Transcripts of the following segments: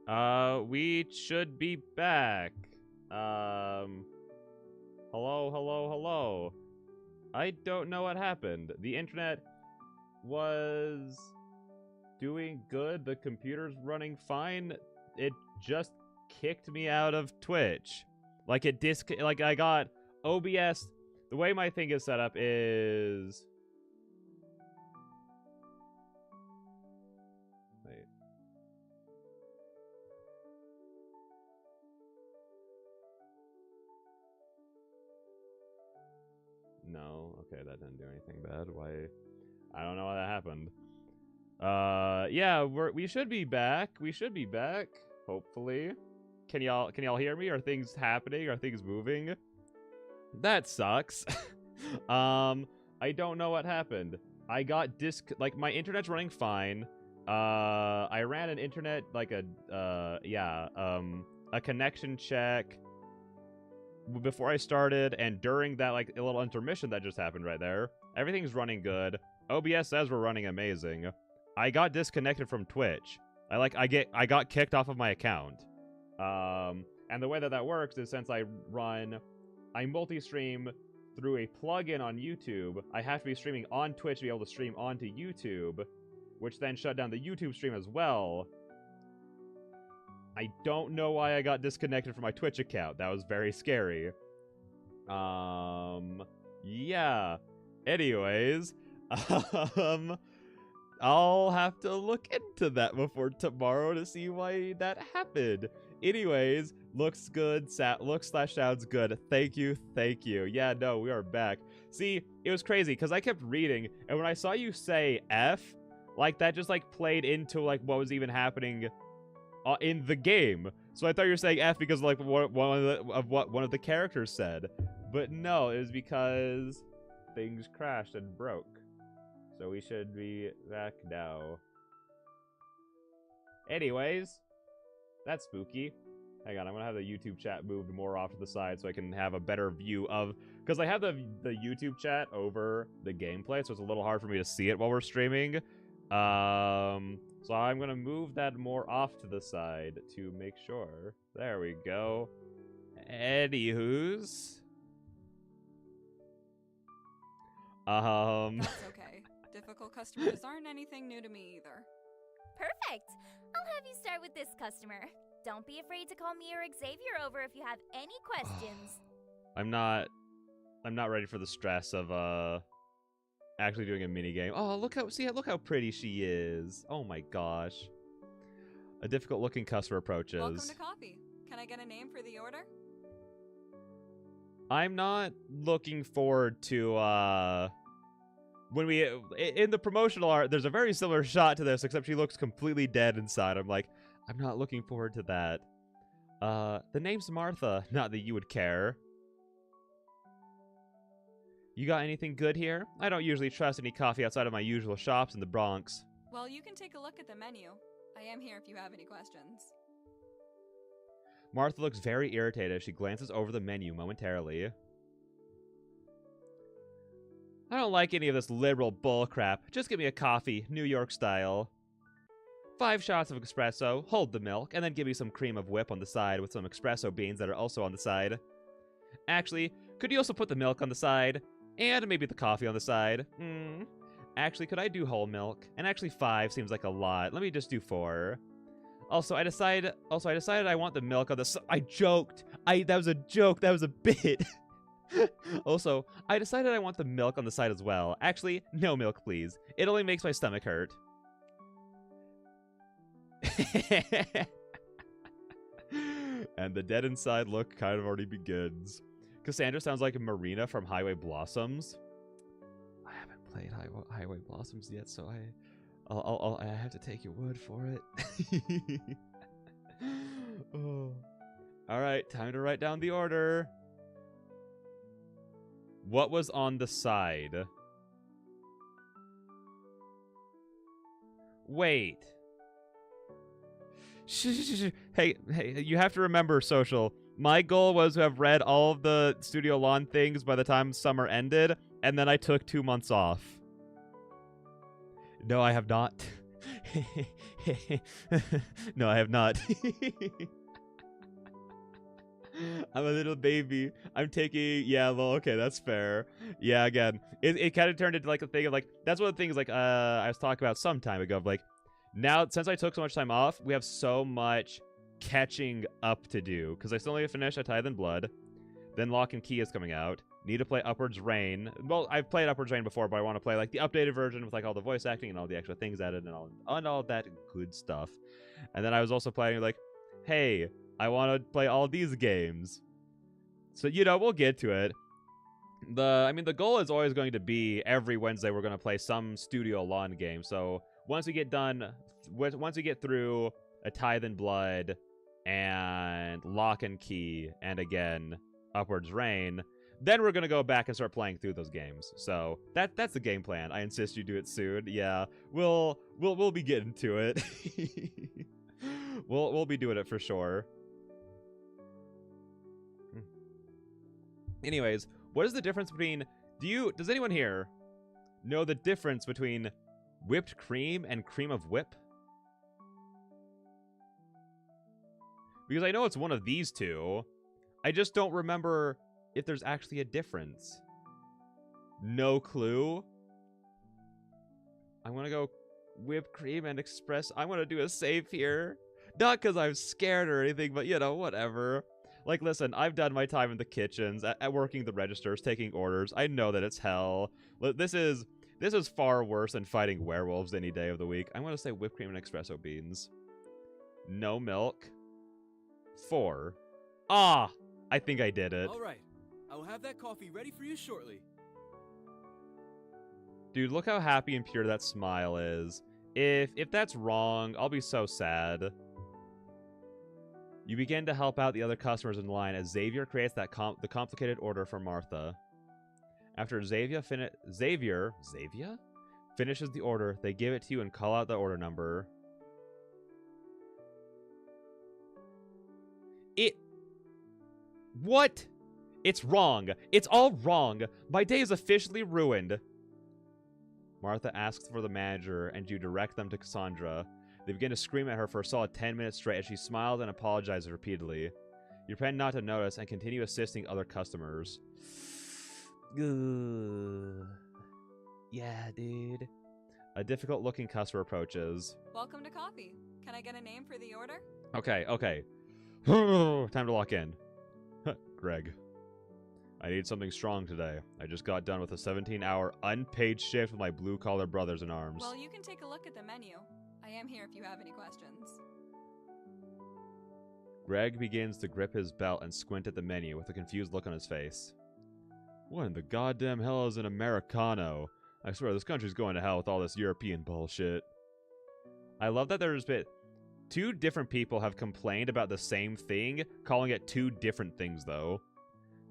We should be back. Hello, hello, hello. I don't know what happened. The internet was doing good. The computer's running fine. It just kicked me out of Twitch. Like I got OBS. The way my thing is set up is wait. No, okay, that didn't do anything bad. Why? I don't know why that happened. Yeah, we should be back. We should be back. Hopefully. Can y'all hear me? Are things happening? Are things moving? That sucks. I don't know what happened. I got my internet's running fine. I ran an internet like a connection check before I started, and during that like a little intermission that just happened right there. Everything's running good. OBS says we're running amazing. I got disconnected from Twitch. I got kicked off of my account. And the way that works is since I multi-stream through a plugin on YouTube, I have to be streaming on Twitch to be able to stream onto YouTube, which then shut down the YouTube stream as well. I don't know why I got disconnected from my Twitch account. That was very scary. Yeah. Anyways, I'll have to look into that before tomorrow to see why that happened. Anyways, looks good, looks/sounds good. Thank you. Yeah, no, we are back. See, it was crazy, because I kept reading, and when I saw you say F, like, that just, like, played into, like, what was even happening in the game. So I thought you were saying F because, like, what one of the characters said. But no, it was because things crashed and broke. So we should be back now. Anyways, that's spooky. Hang on, I'm gonna have the YouTube chat moved more off to the side so I can have a better view of... Because I have the YouTube chat over the gameplay, so it's a little hard for me to see it while we're streaming. So I'm gonna move that more off to the side to make sure. There we go. Anywho's... That's okay. Difficult customers aren't anything new to me either. Perfect! I'll have you start with this customer. Don't be afraid to call me or Xavier over if you have any questions. I'm not ready for the stress of actually doing a mini game. Oh, look how pretty she is. Oh my gosh. A difficult looking customer approaches. Welcome to coffee. Can I get a name for the order? I'm not looking forward to when we in the promotional art there's a very similar shot to this, except she looks completely dead inside. I'm like, I'm not looking forward to that. The name's Martha, not that you would care. You got anything good here? I don't usually trust any coffee outside of my usual shops in the Bronx. Well, you can take a look at the menu. I am here if you have any questions. Martha looks very irritated as she glances over the menu momentarily. I don't like any of this liberal bullcrap. Just give me a coffee, New York style. 5 shots of espresso, hold the milk, and then give me some cream of whip on the side with some espresso beans that are also on the side. Actually, could you also put the milk on the side? And maybe the coffee on the side? Actually, could I do whole milk? And actually 5 seems like a lot. Let me just do 4. Also, I decided I want the milk on the I joked. That was a joke. That was a bit. Also, I decided I want the milk on the side as well. Actually, no milk, please. It only makes my stomach hurt. And the dead inside look kind of already begins. Cassandra sounds like Marina from Highway Blossoms. I haven't played Highway Blossoms yet, so I have to take your word for it. Oh. All right, time to write down the order. What was on the side? Wait. Hey, you have to remember, Social. My goal was to have read all of the Studio Lawn things by the time summer ended, and then I took 2 months off. No, I have not. No, I have not. I'm a little baby. I'm taking, yeah, well, okay, that's fair. Yeah, again, it kind of turned into like a thing of like, that's one of the things like I was talking about some time ago of like, now, since I took so much time off, we have so much catching up to do, because I still need to finish A Tithe in Blood, then Lock and Key is coming out, need to play Upwards Reign. Well, I've played Upwards Reign before, but I want to play like the updated version with like all the voice acting and all the extra things added and all that good stuff. And then I was also playing like, hey, I want to play all these games. So, you know, we'll get to it. The goal is always going to be every Wednesday we're going to play some studio lawn game. So once we get through A Tithe in Blood and Lock and Key and again Upwards Reign, then we're going to go back and start playing through those games. So that's the game plan. I insist you do it soon. Yeah, we'll be getting to it. We'll be doing it for sure. Anyways, what is the difference between... Does anyone here know the difference between whipped cream and cream of whip? Because I know it's one of these two. I just don't remember if there's actually a difference. No clue. I'm gonna go whipped cream and express... I'm gonna do a save here. Not because I'm scared or anything, but, you know, whatever. Like, listen, I've done my time in the kitchens, at working the registers, taking orders. I know that it's hell. This is far worse than fighting werewolves any day of the week. I'm going to say whipped cream and espresso beans. No milk. 4. Ah! I think I did it. All right. I will have that coffee ready for you shortly. Dude, look how happy and pure that smile is. If that's wrong, I'll be so sad. You begin to help out the other customers in line as Xavier creates the complicated order for Martha. After Xavier finishes the order, they give it to you and call out the order number. What? It's wrong. It's all wrong. My day is officially ruined. Martha asks for the manager, and you direct them to Cassandra. They begin to scream at her for a solid 10 minutes straight as she smiles and apologizes repeatedly. You pretend not to notice and continue assisting other customers. Ugh. Yeah, dude. A difficult-looking customer approaches. Welcome to coffee. Can I get a name for the order? Okay. Time to lock in. Greg. I need something strong today. I just got done with a 17-hour unpaid shift with my blue-collar brothers in arms. Well, you can take a look at the menu. I am here if you have any questions. Greg begins to grip his belt and squint at the menu with a confused look on his face. What in the goddamn hell is an Americano? I swear this country's going to hell with all this European bullshit. I love that there's been... 2 different people have complained about the same thing, calling it 2 different things, though.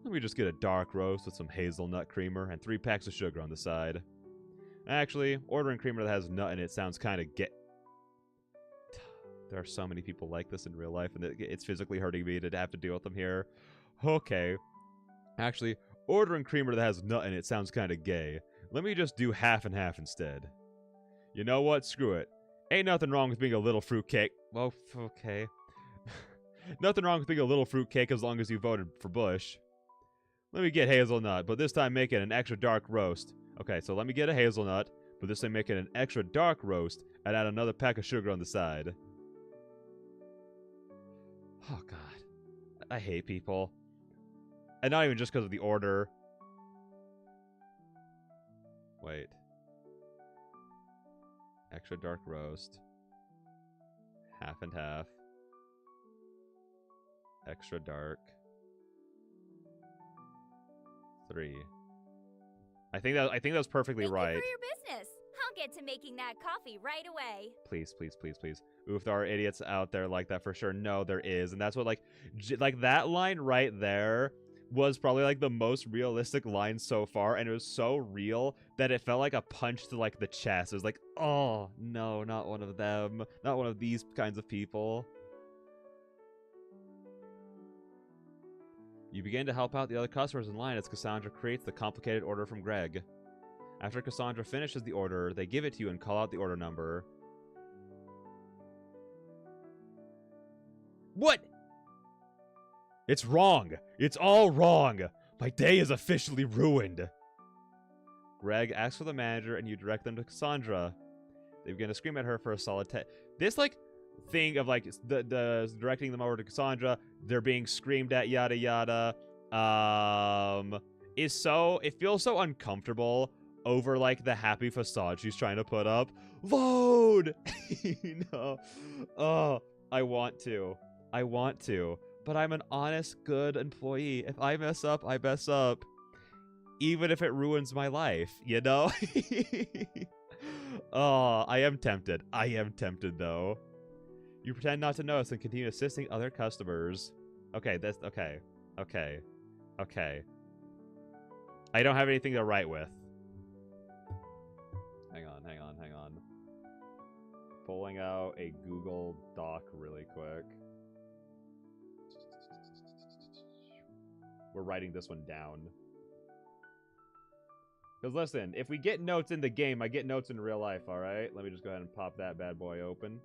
Let me just get a dark roast with some hazelnut creamer and 3 packs of sugar on the side. Actually, ordering creamer that has nut in it sounds kind of There are so many people like this in real life, and it's physically hurting me to have to deal with them here. Okay. Actually, ordering creamer that has nut in it sounds kind of gay. Let me just do half and half instead. You know what? Screw it. Ain't nothing wrong with being a little fruitcake. Well, okay. Nothing wrong with being a little fruitcake as long as you voted for Bush. Let me get hazelnut, but this time make it an extra dark roast. Okay, so let me get a hazelnut, but this time make it an extra dark roast and add another pack of sugar on the side. Oh, God. I hate people. And not even just because of the order. Wait. Extra dark roast. Half and half. Extra dark. 3. I think that's perfectly right. Thank you for your business. I'll get to making that coffee right away. Please, please, please, please. Oof, there are idiots out there like that for sure. No, there is. And that's what, like that line right there was probably, like, the most realistic line so far. And it was so real that it felt like a punch to, like, the chest. It was like, oh, no, not one of them. Not one of these kinds of people. You begin to help out the other customers in line as Cassandra creates the complicated order from Greg. After Cassandra finishes the order, they give it to you and call out the order number. What? It's wrong. It's all wrong. My day is officially ruined. Greg asks for the manager, and you direct them to Cassandra. They begin to scream at her for a solid This, like, thing of, like, the directing them over to Cassandra, they're being screamed at, yada, yada, is so... It feels so uncomfortable over, like, the happy facade she's trying to put up. Vote! You know? Oh, I want to. But I'm an honest, good employee. If I mess up, I mess up. Even if it ruins my life, you know? Oh, I am tempted. Though. You pretend not to notice and continue assisting other customers. Okay, that's... Okay. I don't have anything to write with. Hang on. Pulling out a Google Doc really quick. We're writing this one down. Because listen, if we get notes in the game, I get notes in real life, alright? Let me just go ahead and pop that bad boy open.